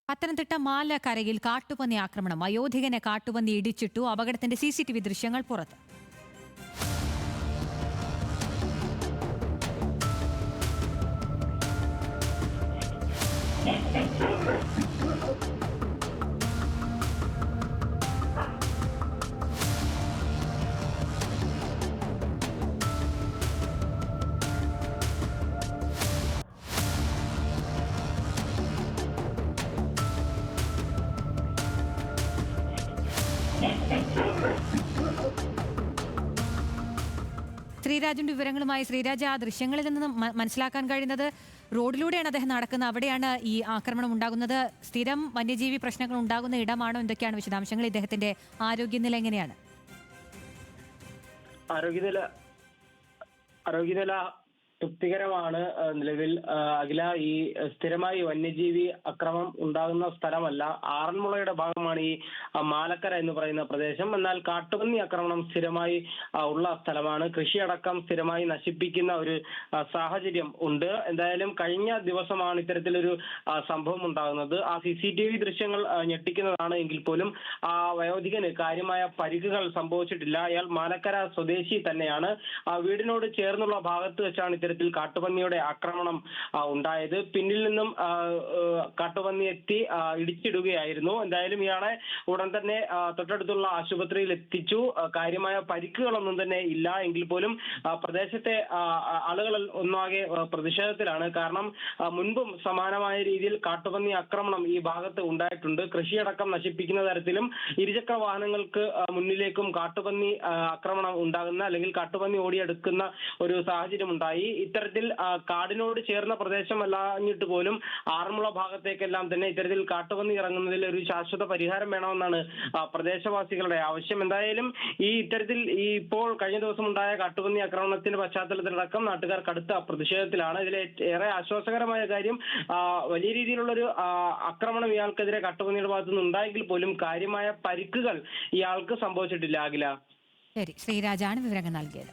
പത്തനംതിട്ട മാലക്കരയിൽ കാട്ടുപന്നി ആക്രമണം. വയോധികനെ കാട്ടുപന്നി ഇടിച്ചിട്ടു. അപകടത്തിന്റെ CCTV ദൃശ്യങ്ങൾ പുറത്ത്. ശ്രീരാജിന്റെ വിവരങ്ങളുമായി. ശ്രീരാജ്, ആ ദൃശ്യങ്ങളിൽ നിന്ന് മനസ്സിലാക്കാൻ കഴിയുന്നത് റോഡിലൂടെയാണ് അദ്ദേഹം നടക്കുന്നത്, അവിടെയാണ് ഈ ആക്രമണം ഉണ്ടാകുന്നത്. സ്ഥിരം വന്യജീവി പ്രശ്നങ്ങൾ ഉണ്ടാകുന്ന ഇടമാണോ? എന്തൊക്കെയാണ് വിശദാംശങ്ങൾ? ഇദ്ദേഹത്തിന്റെ ആരോഗ്യനില എങ്ങനെയാണ്? ആരോഗ്യനില തൃപ്തികരമാണ്. നിലവിൽ അഖില, ഈ സ്ഥിരമായി വന്യജീവി അക്രമം ഉണ്ടാകുന്ന സ്ഥലമല്ല. ആറന്മുളയുടെ ഭാഗമാണ് ഈ മാലക്കര എന്ന് പറയുന്ന പ്രദേശം. എന്നാൽ കാട്ടുപന്നി ആക്രമണം സ്ഥിരമായി ഉള്ള സ്ഥലമാണ്. കൃഷിയടക്കം സ്ഥിരമായി നശിപ്പിക്കുന്ന ഒരു സാഹചര്യം ഉണ്ട്. എന്തായാലും കഴിഞ്ഞ ദിവസമാണ് ഇത്തരത്തിലൊരു സംഭവം ഉണ്ടാകുന്നത്. ആ CCTV ദൃശ്യങ്ങൾ ഞെട്ടിക്കുന്നതാണ്. എങ്കിൽ പോലും ആ വയോധികന് കാര്യമായ പരിക്കുകൾ സംഭവിച്ചിട്ടില്ല. അയാൾ മാലക്കര സ്വദേശി തന്നെയാണ്. വീടിനോട് ചേർന്നുള്ള ഭാഗത്ത് വെച്ചാണ് ഇത്തരത്തിൽ കാട്ടുപന്നിയുടെ ആക്രമണം ഉണ്ടായത്. പിന്നിൽ നിന്നും കാട്ടുപന്നി എത്തി ഇടിച്ചിടുകയായിരുന്നു. എന്തായാലും ഇയാളെ ഉടൻ തന്നെ തൊട്ടടുത്തുള്ള ആശുപത്രിയിൽ എത്തിച്ചു. കാര്യമായ പരിക്കുകളൊന്നും തന്നെ ഇല്ല. എങ്കിൽ പോലും പ്രദേശത്തെ ആളുകൾ ഒന്നാകെ പ്രതിഷേധത്തിലാണ്. കാരണം മുൻപും സമാനമായ രീതിയിൽ കാട്ടുപന്നി ആക്രമണം ഈ ഭാഗത്ത് ഉണ്ടായിട്ടുണ്ട്. കൃഷിയടക്കം നശിപ്പിക്കുന്ന തരത്തിലും ഇരുചക്ര വാഹനങ്ങൾക്ക് മുന്നിലേക്കും കാട്ടുപന്നി ആക്രമണം ഉണ്ടാകുന്ന, അല്ലെങ്കിൽ കാട്ടുപന്നി ഓടിയെടുക്കുന്ന ഒരു സാഹചര്യം ഉണ്ടായി. ഇത്തരത്തിൽ കാടിനോട് ചേർന്ന പ്രദേശമല്ലാഞ്ഞിട്ട് പോലും ആറന്മുള ഭാഗത്തേക്കെല്ലാം തന്നെ ഇത്തരത്തിൽ കാട്ടുപന്നി ഇറങ്ങുന്നതിൽ ഒരു ശാശ്വത പരിഹാരം വേണമെന്നാണ് പ്രദേശവാസികളുടെ ആവശ്യം. എന്തായാലും ഇത്തരത്തിൽ ഇപ്പോൾ കഴിഞ്ഞ ദിവസം ഉണ്ടായ കാട്ടുപന്നി ആക്രമണത്തിന്റെ പശ്ചാത്തലത്തിലടക്കം നാട്ടുകാർ കടുത്ത പ്രതിഷേധത്തിലാണ്. ഇതിലെ ഏറെ ആശ്വാസകരമായ കാര്യം, വലിയ രീതിയിലുള്ളൊരു ആക്രമണം ഇയാൾക്കെതിരെ കാട്ടുപന്നിയുടെ ഭാഗത്തു നിന്ന് ഉണ്ടായെങ്കിൽ പോലും കാര്യമായ പരിക്കുകൾ ഇയാൾക്ക് സംഭവിച്ചിട്ടില്ല. അഖില, ശരി, ശ്രീരാജാണ് വിവരങ്ങൾ നൽകിയത്.